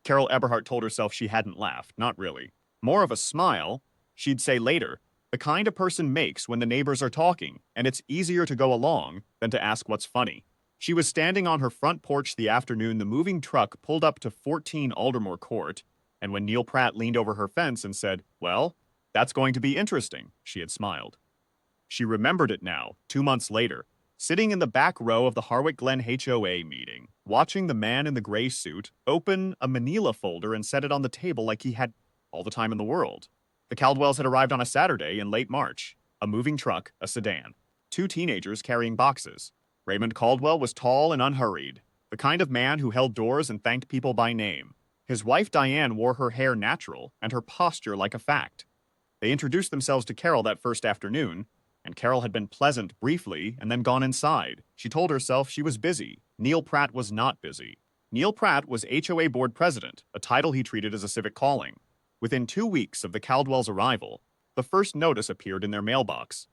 Carol Eberhardt told herself she hadn't laughed, not really. More of a smile, she'd say later, the kind a person makes when the neighbors are talking, and it's easier to go along than to ask what's funny. She was standing on her front porch the afternoon the moving truck pulled up to 14 Aldermore Court, and when Neil Pratt leaned over her fence and said, "Well, that's going to be interesting," she had smiled. She remembered it now, 2 months later, sitting in the back row of the Harwick Glen HOA meeting, watching the man in the gray suit open a manila folder and set it on the table like he had all the time in the world. The Caldwells had arrived on a Saturday in late March, a moving truck, a sedan, two teenagers carrying boxes. Raymond Caldwell was tall and unhurried, the kind of man who held doors and thanked people by name. His wife Diane wore her hair natural and her posture like a fact. They introduced themselves to Carol that first afternoon, and Carol had been pleasant briefly and then gone inside. She told herself she was busy. Neil Pratt was not busy. Neil Pratt was HOA board president, a title he treated as a civic calling. Within 2 weeks of the Caldwells' arrival, the first notice appeared in their mailbox.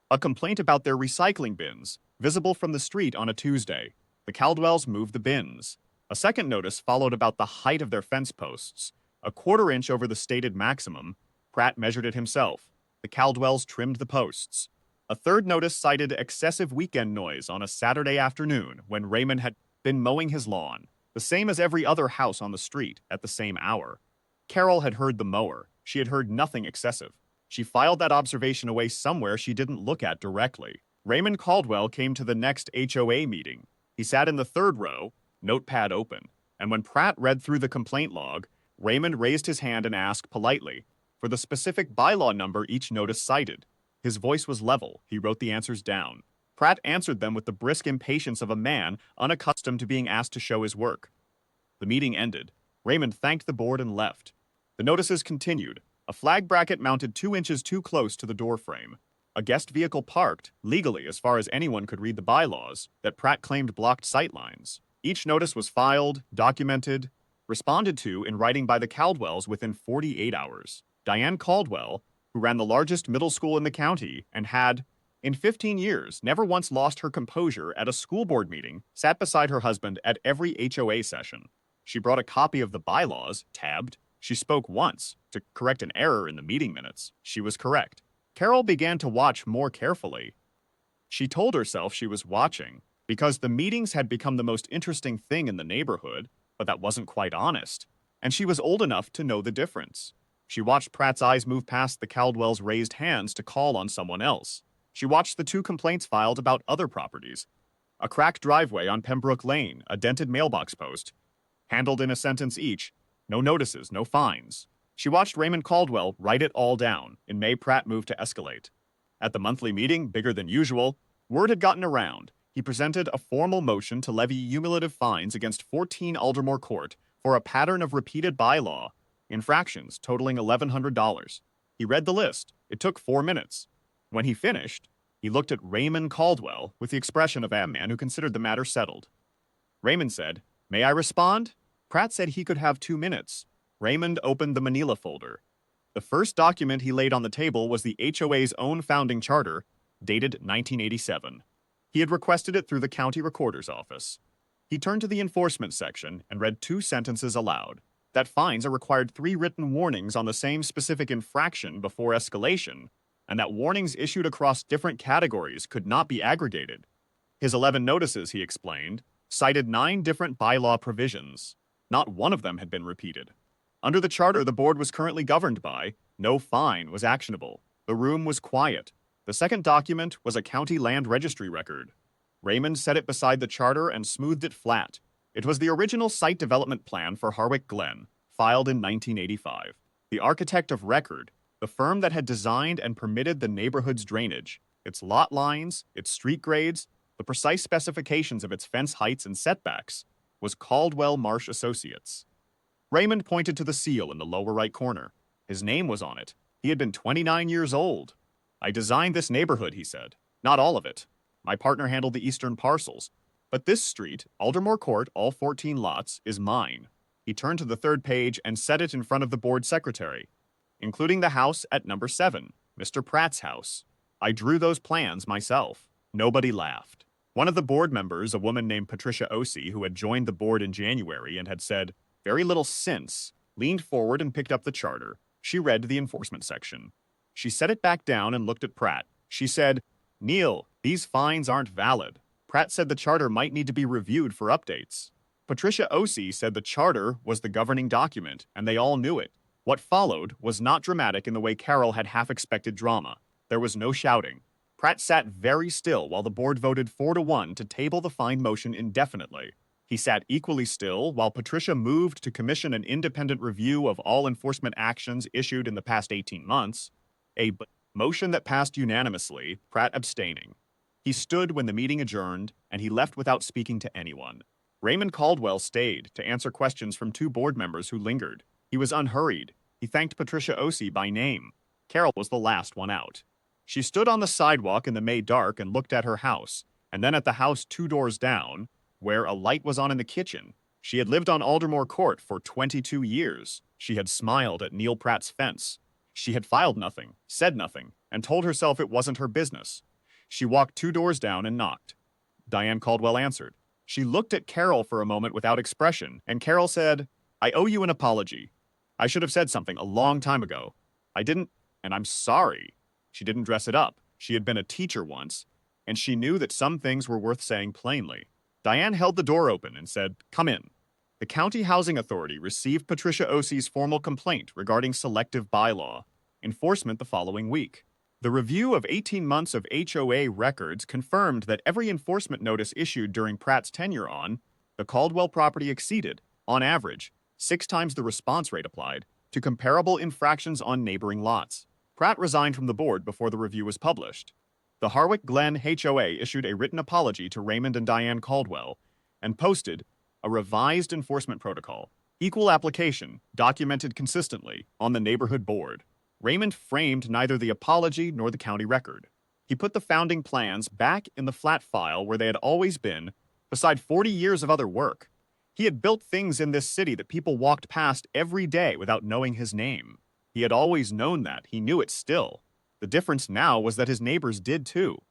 A complaint about their recycling bins, visible from the street on a Tuesday. The Caldwells moved the bins. A second notice followed about the height of their fence posts. A quarter-inch over the stated maximum. Pratt measured it himself. The Caldwells trimmed the posts. A third notice cited excessive weekend noise on a Saturday afternoon when Raymond had been mowing his lawn, the same as every other house on the street at the same hour. Carol had heard the mower. She had heard nothing excessive. She filed that observation away somewhere she didn't look at directly. Raymond Caldwell came to the next HOA meeting. He sat in the third row, notepad open, and when Pratt read through the complaint log, Raymond raised his hand and asked politely for the specific bylaw number each notice cited. His voice was level. He wrote the answers down. Pratt answered them with the brisk impatience of a man unaccustomed to being asked to show his work. The meeting ended. Raymond thanked the board and left. The notices continued. A flag bracket mounted 2 inches too close to the doorframe. A guest vehicle parked, legally as far as anyone could read the bylaws, that Pratt claimed blocked sightlines. Each notice was filed, documented, responded to in writing by the Caldwells within 48 hours. Diane Caldwell, who ran the largest middle school in the county and had, in 15 years, never once lost her composure at a school board meeting, sat beside her husband at every HOA session. She brought a copy of the bylaws, tabbed. She spoke once to correct an error in the meeting minutes. She was correct. Carol began to watch more carefully. She told herself she was watching because the meetings had become the most interesting thing in the neighborhood, but that wasn't quite honest, and she was old enough to know the difference. She watched Pratt's eyes move past the Caldwells' raised hands to call on someone else. She watched the 2 complaints filed about other properties. A cracked driveway on Pembroke Lane, a dented mailbox post, handled in a sentence each, no notices, no fines. She watched Raymond Caldwell write it all down. In May, Pratt moved to escalate. At the monthly meeting, bigger than usual, word had gotten around. He presented a formal motion to levy cumulative fines against 14 Aldermore Court for a pattern of repeated bylaw infractions totaling $1,100. He read the list. It took 4 minutes. When he finished, he looked at Raymond Caldwell with the expression of a man who considered the matter settled. Raymond said, "May I respond?" Pratt said he could have 2 minutes. Raymond opened the manila folder. The first document he laid on the table was the HOA's own founding charter, dated 1987. He had requested it through the county recorder's office. He turned to the enforcement section and read 2 sentences aloud. That fines are required 3 written warnings on the same specific infraction before escalation, and that warnings issued across different categories could not be aggregated. His 11 notices, he explained, cited 9 different bylaw provisions. Not one of them had been repeated. Under the charter the board was currently governed by, no fine was actionable. The room was quiet. The second document was a county land registry record. Raymond set it beside the charter and smoothed it flat. It was the original site development plan for Harwick Glen, filed in 1985. The architect of record, the firm that had designed and permitted the neighborhood's drainage, its lot lines, its street grades, the precise specifications of its fence heights and setbacks, was Caldwell Marsh Associates. Raymond pointed to the seal in the lower right corner. His name was on it. He had been 29 years old. "I designed this neighborhood," he said. "Not all of it. My partner handled the eastern parcels. But this street, Aldermore Court, all 14 lots, is mine." He turned to the third page and set it in front of the board secretary, including the house at number 7, Mr. Pratt's house. "I drew those plans myself." Nobody laughed. One of the board members, a woman named Patricia Osey, who had joined the board in January and had said, very little since, leaned forward and picked up the charter. She read the enforcement section. She set it back down and looked at Pratt. She said, "Neil, these fines aren't valid." Pratt said the charter might need to be reviewed for updates. Patricia Osei said the charter was the governing document, and they all knew it. What followed was not dramatic in the way Carol had half-expected drama. There was no shouting. Pratt sat very still while the board voted 4-1 to table the fine motion indefinitely. He sat equally still while Patricia moved to commission an independent review of all enforcement actions issued in the past 18 months. A motion that passed unanimously, Pratt abstaining. He stood when the meeting adjourned, and he left without speaking to anyone. Raymond Caldwell stayed to answer questions from 2 board members who lingered. He was unhurried. He thanked Patricia Osei by name. Carol was the last one out. She stood on the sidewalk in the May dark and looked at her house, and then at the house 2 doors down, where a light was on in the kitchen. She had lived on Aldermore Court for 22 years. She had smiled at Neil Pratt's fence. She had filed nothing, said nothing, and told herself it wasn't her business. She walked 2 doors down and knocked. Diane Caldwell answered. She looked at Carol for a moment without expression, and Carol said, "I owe you an apology. I should have said something a long time ago. I didn't, and I'm sorry." She didn't dress it up. She had been a teacher once, and she knew that some things were worth saying plainly. Diane held the door open and said, "Come in." The County Housing Authority received Patricia Osei's formal complaint regarding selective bylaw enforcement the following week. The review of 18 months of HOA records confirmed that every enforcement notice issued during Pratt's tenure on the Caldwell property exceeded, on average, 6 times the response rate applied to comparable infractions on neighboring lots. Pratt resigned from the board before the review was published. The Harwick Glen HOA issued a written apology to Raymond and Diane Caldwell and posted a revised enforcement protocol, equal application, documented consistently, on the neighborhood board. Raymond framed neither the apology nor the county record. He put the founding plans back in the flat file where they had always been, beside 40 years of other work. He had built things in this city that people walked past every day without knowing his name. He had always known that. He knew it still. The difference now was that his neighbors did too.